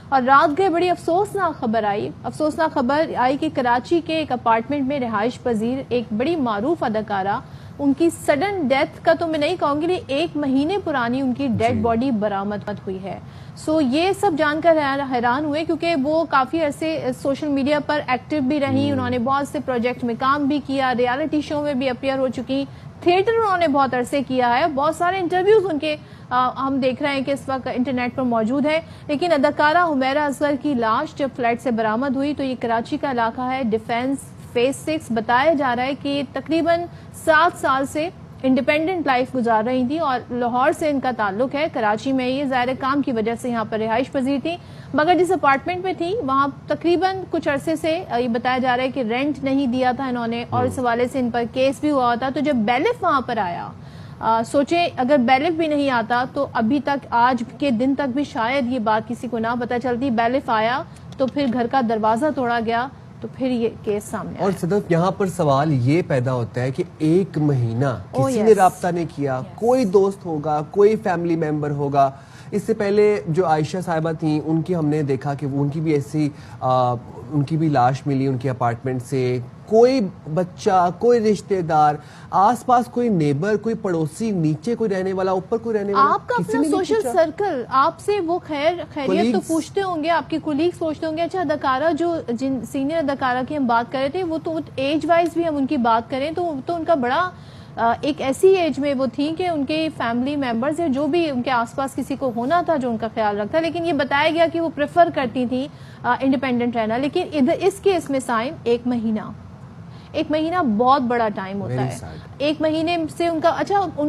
اور رات گئے بڑی افسوسناک خبر آئی کہ کراچی کے ایک اپارٹمنٹ میں رہائش پذیر ایک بڑی معروف اداکارہ، ان کی سڈن ڈیتھ کا تو میں نہیں کہوں گی، 1 مہینے پرانی ان کی ڈیڈ باڈی برآمد ہوئی ہے۔ یہ سب جان کر حیران ہوئے، کیونکہ وہ کافی عرصے سوشل میڈیا پر ایکٹیو بھی رہی، انہوں نے بہت سے پروجیکٹ میں کام بھی کیا، ریالٹی شو میں بھی اپیئر ہو چکی، تھیٹر انہوں نے بہت عرصے کیا ہے، بہت سارے انٹرویوز ان کے ہم دیکھ رہے ہیں کہ اس وقت انٹرنیٹ پر موجود ہے۔ لیکن اداکارہ حمیرہ اصغر کی لاش جب فلیٹ سے برآمد ہوئی تو یہ کراچی کا علاقہ ہے، ڈیفینس فیز 6 بتایا جا رہا ہے کہ یہ تقریباً 7 سال سے انڈیپینڈنٹ لائف گزار رہی تھی اور لاہور سے ان کا تعلق ہے۔ کراچی میں یہ ظاہر کام کی وجہ سے یہاں پر رہائش پذیر تھی، مگر جس اپارٹمنٹ میں تھی وہاں تقریباً کچھ عرصے سے یہ بتایا جا رہا ہے کہ رینٹ نہیں دیا تھا انہوں نے، اور اس حوالے سے ان پر کیس بھی ہوا تھا۔ تو جب بیلف وہاں پر آیا، سوچیں اگر بیلف بھی نہیں آتا تو ابھی تک آج کے دن تک بھی شاید یہ بات کسی کو نہ پتہ چلتی۔ بیلف آیا تو پھر گھر کا دروازہ توڑا گیا تو پھر یہ کیس سامنے آیا۔ اور صدف یہاں پر سوال یہ پیدا ہوتا ہے کہ 1 مہینہ کسی نے رابطہ نہیں کیا، کوئی دوست ہوگا، کوئی فیملی ممبر ہوگا۔ اس سے پہلے جو عائشہ صاحبہ تھیں ان کی ہم نے دیکھا کہ ان کی بھی ایسی ان کی بھی لاش ملی ان کے اپارٹمنٹ سے، کوئی بچہ، کوئی رشتہ دار، آس پاس کوئی نیبر، کوئی پڑوسی، نیچے کوئی رہنے والا، اوپر کوئی رہنے والا، آپ کا اپنا سوشل سرکل آپ سے وہ خیریت تو پوچھتے ہوں گے، آپ کے کولیگز پوچھتے ہوں گے۔ اچھا اداکارہ جو سینئر اداکارہ کی ہم بات کر رہے تھے، وہ تو ایج وائز بھی ہم ان کی بات کریں تو ان کا بڑا ایک ایسی ایج میں وہ تھیں کہ ان کے فیملی ممبرز یا جو بھی ان کے آس پاس کسی کو ہونا تھا جو ان کا خیال رکھتا، لیکن یہ بتایا گیا کہ وہ پریفر کرتی تھیں انڈیپینڈنٹ رہنا۔ لیکن اس کیس میں سائم 1 مہینہ بہت بڑا ٹائم ہوتا ہے۔ 1 مہینے سے ان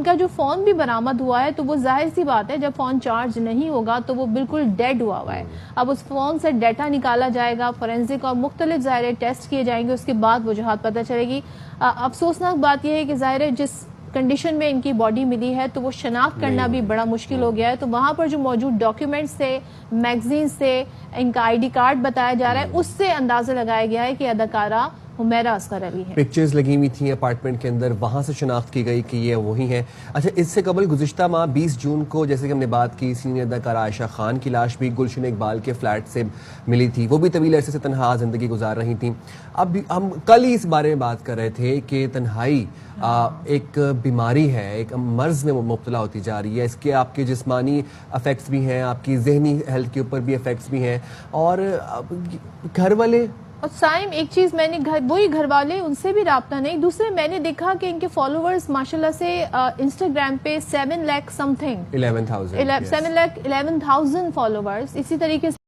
کا جو فون بھی برآمد ہوا ہے تو وہ ظاہر سی بات ہے جب فون چارج نہیں ہوگا تو وہ بالکل ڈیڈ ہوا ہے۔ اب اس فون سے ڈیٹا نکالا جائے گا، فورینزک اور مختلف ظاہر ٹیسٹ کیے جائیں گے، اس کے بعد وجوہات پتہ چلے گی۔ افسوسناک بات یہ ہے کہ ظاہر ہے جس کنڈیشن میں ان کی باڈی ملی ہے تو وہ شناخت کرنا بھی بڑا مشکل ہو گیا ہے۔ تو وہاں پر جو موجود ڈاکیومنٹس تھے، میگزینز تھے، ان کا ID کارڈ بتایا جا رہا ہے، اس سے اندازہ لگایا گیا ہے کہ اداکارہ حمیرہ اصغر علی ہے۔ پکچرز لگی ہوئی تھیں اپارٹمنٹ کے اندر، وہاں سے شناخت کی گئی کہ یہ وہی ہیں۔ اچھا اس سے قبل گزشتہ ماہ 20 جون کو جیسے کہ ہم نے بات کی، سینئر اداکارہ عائشہ خان کی لاش بھی گلشن اقبال کے فلیٹ سے ملی تھی، وہ بھی طویل عرصے سے تنہا زندگی گزار رہی تھیں۔ اب ہم کل ہی اس بارے میں بات کر رہے تھے کہ تنہائی ایک بیماری ہے، ایک مرض میں مبتلا ہوتی جا رہی ہے، اس کے آپ کے جسمانی افیکٹس بھی ہیں، آپ کی ذہنی ہیلتھ کے اوپر بھی افیکٹس بھی ہیں، اور گھر والے اور سائم ایک چیز میں نے وہی گھر والے ان سے بھی رابطہ نہیں، دوسرے میں نے دیکھا کہ ان کے فالوورز ماشاءاللہ سے انسٹاگرام پہ 7 lakh some thing 11,000 7 lakh 11,000 followers, اسی طریقے سے